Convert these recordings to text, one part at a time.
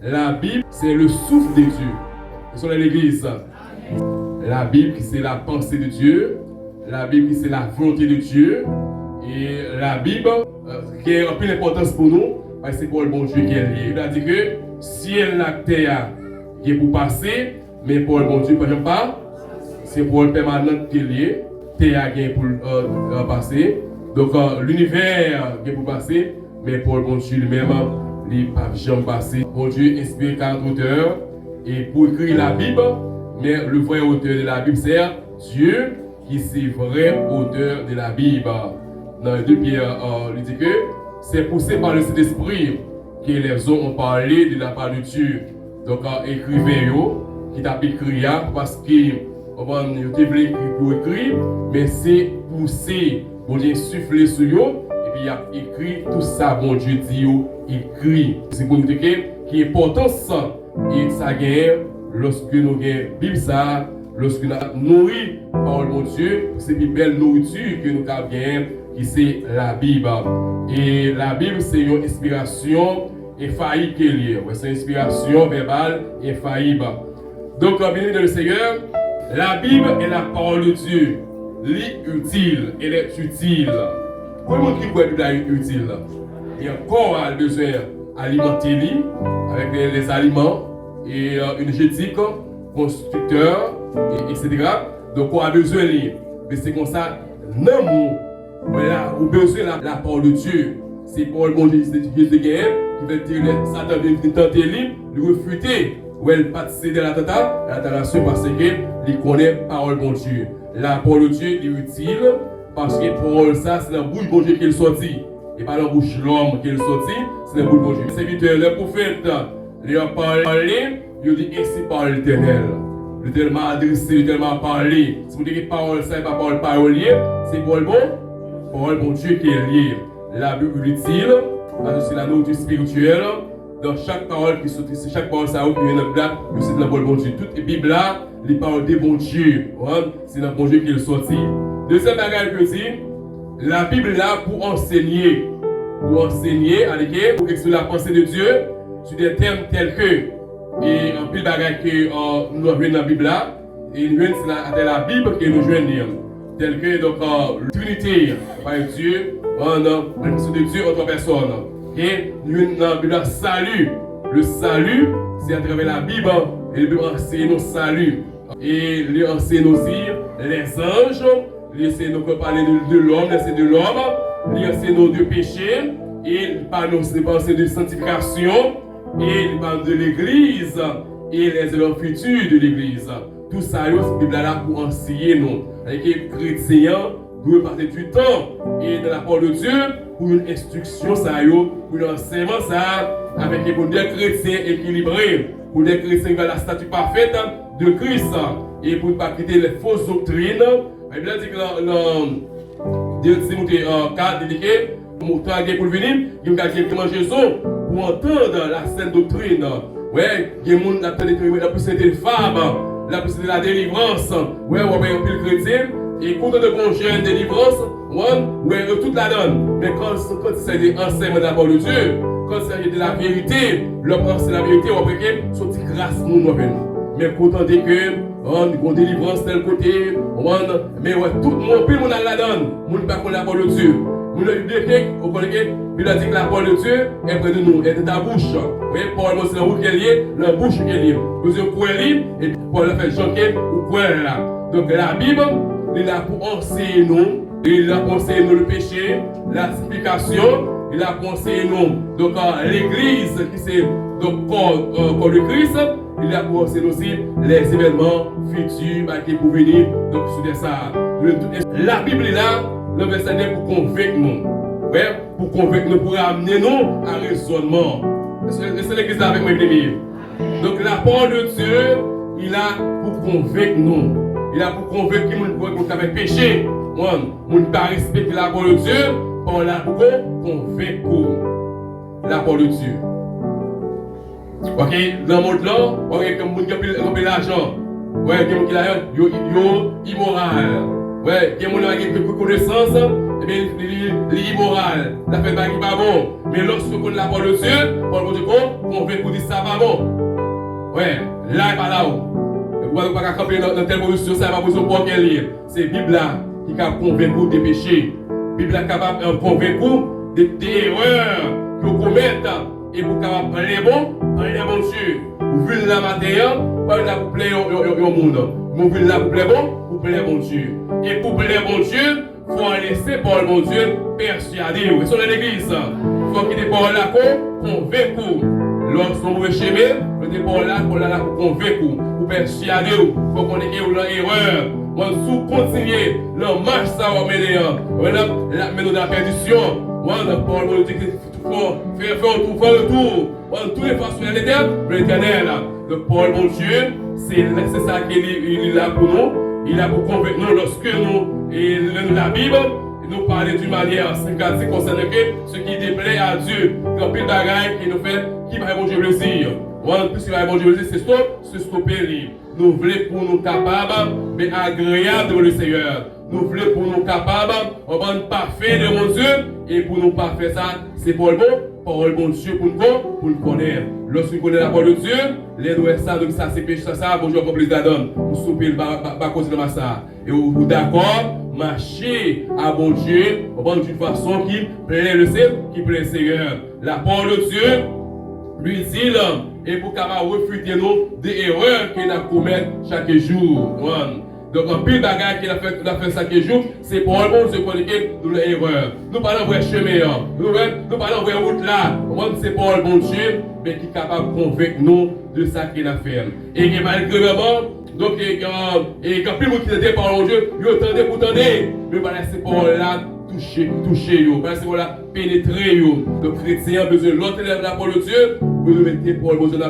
La Bible, c'est le souffle de Dieu. C'est sur l'église. La Bible, c'est la pensée de Dieu. La Bible, c'est la volonté de Dieu. Et la Bible, qui a un peu d'importance pour nous, parce que c'est pour le bon Dieu qui est lié. Il a dit que ciel la terre qui est pour passer, mais pour le bon Dieu, par exemple, pas. C'est pour le permanent qui est lié. Terre qui est pour passer. Donc l'univers qui est pour passer, mais pour le bon Dieu lui-même, les papes jamais passé. Bon Dieu inspire 40 auteurs et pour écrire la Bible, mais le vrai auteur de la Bible, c'est Dieu qui est le vrai auteur de la Bible. Dans les 2 Pierre, il dit que c'est poussé par le Saint-Esprit que les hommes ont parlé de la part de Dieu. Donc, écrivain qui t'a écrit parce qu'ils ont écrit pour écrire, mais c'est poussé, bon Dieu soufflé sur eux, et puis il a écrit tout ça, bon Dieu dit, écrit. C'est pour nous dire qu'il est important ça, et ça gagne lorsque nous gagnons Bible ça, lorsque nous nourrit par le bon Dieu, c'est une belle nourriture que nous gagnons, qui c'est la Bible. Et la Bible, c'est une inspiration infaillible qui est liée. C'est une inspiration verbale infaillible. Donc, bien le Seigneur, la Bible est la parole de Dieu. Utile, elle est utile. Pour le monde qui croit que la Bible est utile, il y a encore besoin d'alimenter avec les aliments et une génétique, constructeur, etc. Donc, on a besoin de lui. Mais c'est comme ça, non, voilà, on a besoin de la parole de Dieu. C'est pour le bon Jésus qui veut dire Satan vient tenter lui, le refuter. Ou elle pas céder à la tentation parce qu'il connaît la parole de Dieu. La parole de Dieu est utile parce que parole ça, c'est dans la bouche de Dieu qu'elle sortit. Et pas dans la bouche de l'homme qu'elle sortit, c'est dans la bouche de Dieu. C'est vite le prophète, il a parlé, il dit ainsi par l'Éternel. L'Éternel m'a adressé, l'Éternel m'a parlé. Si vous dites que parole ça n'est pas parole parolier, c'est parole bon Dieu qui est lié. La Bible est utile parce que c'est la nourriture spirituelle. Dans chaque parole qui sortit, c'est chaque parole ça qui vient dans la Bible, c'est de la parole bon Dieu. Toutes les Bibles là, les paroles des bon Dieu, c'est dans le bon Dieu qui est sorti. Deuxième bagage que dit, la Bible est là pour enseigner, pour exprimer la pensée de Dieu sur des termes tels que, et un pile bagage que nous avons dans la Bible là, et nous c'est la Bible que nous jouons lire, tel que donc Trinité par Dieu, la mission de Dieu en trois personnes. Et nous avons dans la Bible salut. Le salut, c'est à travers la Bible. Et la Bible enseigne nos salut. Et il enseigne aussi les anges. Il enseigne nous parler de l'homme, c'est de l'homme. Il enseigne nos deux péchés. Et il parle de sanctification. Et il parle de l'église. Et les élèves futurs de l'église. Tout ça, cette Bible là pour enseigner nous. Avec les chrétiens, doivent passer du temps. Et dans la parole de Dieu, pour une instruction, pour un enseignement, avec pour des chrétiens équilibrés, pour des chrétiens qui ont la statue parfaite de Christ, et pour ne pas quitter les fausses doctrines. La Bible dit que dans 2 Timothée 4, il dit que pour le venir, il y a quelqu'un qui mange Jésus pour entendre la sainte doctrine. Ouais, il y a des gens qui ont la puissance de femme, la puissance de la délivrance. Ouais, on va un peu le chrétien. Et quand on a une délivrance, ouais, toute la donne. Mais quand il s'agit d'enseignement de la parole de Dieu, quand il s'agit de la vérité, l'homme enseigne la vérité, on va sortir grâce à nous. Mais quand on dit que on a délivrance tel côté, mais ouais, tout le monde a la donne. On ne peut pas connaître la parole de Dieu. Nous le bibliothèque, on connaît que dit que la parole de Dieu est près de nous, est de ta bouche. Oui, Paul, c'est la bouche qui est liée, la bouche qui est liée. Vous avez quoi libre, et Paul a fait choquer ou quoi là. Donc la Bible, il est là pour enseigner nous, il est là pour enseigner nous le péché, la sanctification, il est là pour enseigner nous. Donc l'église, qui c'est donc corps de Christ, il est là pour enseigner aussi les événements futurs qui pour venir. Donc sur ça, la Bible est là. Le verset est pour convaincre nous. Ouais, pour convaincre nous, pour amener nous à raisonnement. C'est l'église là avec moi, bien. Donc la parole de Dieu, il est là pour convaincre nous. Il est là pour convaincre que nous avons péché. Nous ne pas respecter la parole de Dieu. On là pour convaincre la parole de Dieu. Ok, dans le monde là, ok, comme nous avons l'argent. Ouais, comme qui là, immoral. Ouais, il y a des gens qui ont connaissance, eh bien, il est immoral. La fait pas qui pas bon. Mais lorsque on connaît la parole de Dieu, Paul dit qu'on veut qu'on dise ça pas bon. Ouais, là il pas là-haut. Vous ne pouvez pas camper dans telle position, ça va pas position pour qu'elle lire. C'est la Bible là qui a convaincu des péchés. La Bible est capable de convaincre des erreurs que vous commettez et pour capable prendre les bons Dieu. Vous voulez la matière, pas là pour plaire au monde. Vous voulez là pour plaire bon, pour plaire bon Dieu. Et pour plaire bon Dieu, il faut laisser par bon Dieu persuader. Et sur l'église, il faut qu'il y ait par là pour convaincre. Lorsqu'on mauvais chemin, le départ là pour convaincre, pour persuader, pour qu'on ait l'erreur. On sous continuer, la marche ça va mener dans la perdition. On dit qu'il faut faire le tour. On toutes les façons de l'éternel. Le Paul, mon Dieu, c'est ça qu'il est là pour nous. Il est là pour convaincre nous lorsque nous, et la Bible, nous parler d'une manière significative concernant ce qui déplaît à Dieu. Il y a plein de bagailles qui nous fait, qui va bon Dieu plaisir. Plus qu'il va bon Dieu plaisir, c'est stopper. Nous voulons pour nous capables, mais agréables devant le Seigneur. Nous voulons pour nous capables, on va être parfait de mon Dieu, et pour nous parfaire ça, c'est pour le bon. Parole bon Dieu pour nous connaître. Lorsque nous connaissons la parole de Dieu, les nous ça, donc ça c'est péché, ça, bon Dieu, on plus d'adon. Vous soupez le bas cause de ça. Et vous d'accord, marcher à bon Dieu, d'une façon qui plaît le Seigneur, La parole de Dieu, lui dit l'homme, et pour capable refuter nous des erreurs qu'il a commises chaque jour. Donc, en pile bagage qu'il a fait chaque jour, c'est pour le bon Dieu connaître nos erreurs. Nous parlons vrai chemin, nous parlons vrai route là. C'est pour le bon Dieu, mais qui est capable de convaincre nous de ça qu'il a fait. Et malgré vraiment, donc, quand plus de monde qui était par le Dieu, il attendait pour attendre. Mais voilà, c'est pour là toucher, c'est pour là pénétrer. Le chrétien a besoin de l'autre la parole de Dieu. Vous le mettez pour le bon Dieu en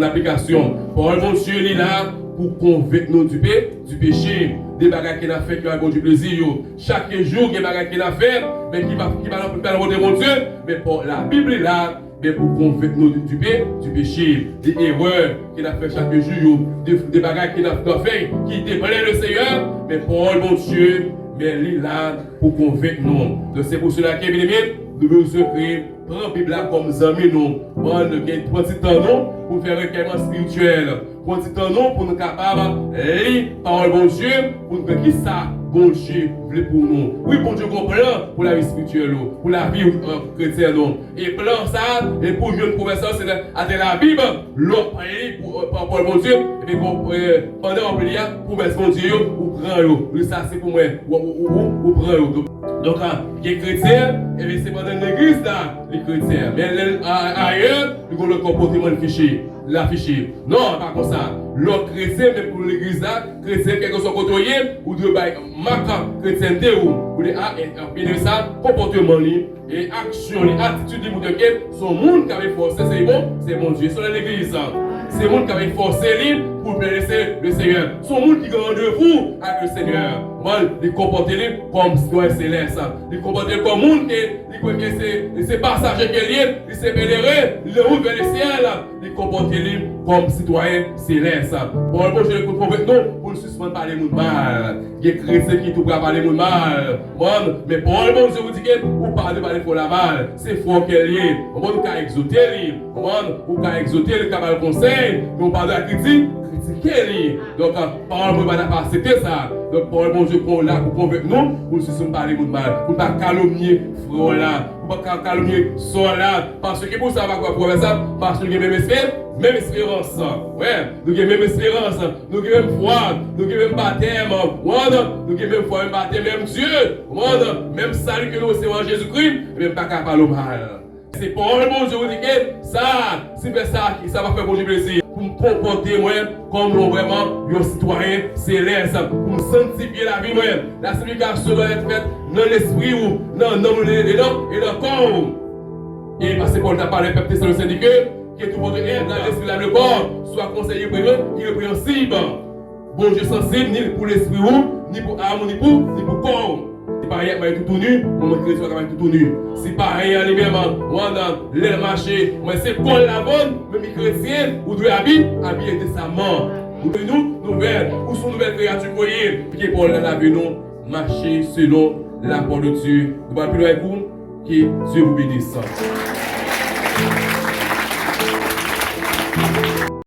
application. Pour le bon Dieu, il est là pour convaincre nous du péché, des bagages qu'il a fait qui va avoir du plaisir. Chaque jour, il y a des bagages qu'il a fait, mais qui va nous faire le bon Dieu. Mais pour la Bible est là, mais pour convaincre nous du péché, des erreurs qu'il a fait chaque jour, des bagages qu'il a fait qui déplaît le Seigneur, mais pour le bon Dieu, mais il est là pour convaincre nous. Donc c'est pour cela qu'il est nous devons se créer, prendre la Bible comme amis nous, prendre du temps pour faire un recueillement spirituel, prendre du temps pour nous capables de lire par le bon Dieu, pour nous faire qui ça, bon Dieu voulait pour nous. Oui, bon Dieu comprend pour la vie spirituelle, pour la vie chrétienne. Et plan ça, et pour une professeur, c'est à la Bible, l'autre pour le bon Dieu, et puis pendant qu'on peut lire, pour mettre bon Dieu, ou prendre, ça c'est pour moi, ou prendre. Donc, les chrétiens, c'est pendant l'église là, les chrétiens. Mais ailleurs, ils ont le comportement l'affiché. Non, pas comme ça. L'autre chrétien, même pour l'église là, chrétien, quel que soit côté, ou de marquer chrétienté, ou de bien ça, comportement et action, attitude de son monde qui avait forcé, c'est mon Dieu. C'est l'église. C'est le monde qui avait forcé pour laisser le Seigneur. C'est le monde qui a rendez-vous avec le Seigneur. Il comporte comme citoyen céleste. Il comporte comme monde qui c'est passager qui est lié, il s'est pèlerin, il roule vers le ciel. Il comporte comme citoyen céleste. Pour le bon Dieu, nous pour ne suspendre pas les monde mal. Il y a des chrétiens qui tout parler les monde mal. Mais pour le bon Dieu, vous dites que vous parlez pas pour la mal. C'est faux qu'elle est lié. On peut exauter lui. On peut exauter le cabal conseil. Mais on parle de la critique. Donc, par le bon Dieu, pas accepter ça. Donc, par le bon Dieu, qu'on là pour convaincre nous, pour ne suspendre pas les monde mal. Pour ne pas calomnier frère là. Pour ne pas calomnier soeur là. Parce que pour ça, va quoi pour ça? Parce que nous avons même espérance. Ouais, nous avons même espérance. Nous avons même foi. Nous avons même baptême. Nous avons même foi, même baptême, même Dieu. Même salut que nous recevons en Jésus-Christ, même pas capable de mal. C'est pour le bon Dieu, vous dites que ça, si fait ça, ça va faire bon Dieu plaisir. Pour me comporter moi comme vraiment un citoyen céleste. Pour me sanctifier la vie moi. La sanctification doit être faite dans l'esprit ou dans et dans le corps. Et parce que Paul n'a pas le peuple thessaloniciens que tout votre être dans l'esprit dans le corps soit conseillé irrépréhensible. Bon Dieu sensible ni pour l'esprit ou, ni pour l'âme, ni pour corps. C'est pareil, il tout nu, mon chrétien va tout nu. C'est pareil, lui-même, moi dans le marché, moi c'est Paul la bonne, mais les chrétiens, ou doit habiller décemment. Nous, nouvelles, où sont nouvelles créatures, voyez, qui Paul la vie nous, marcher selon la parole de Dieu. Nous allons plus loin avec vous. Que Dieu vous bénisse.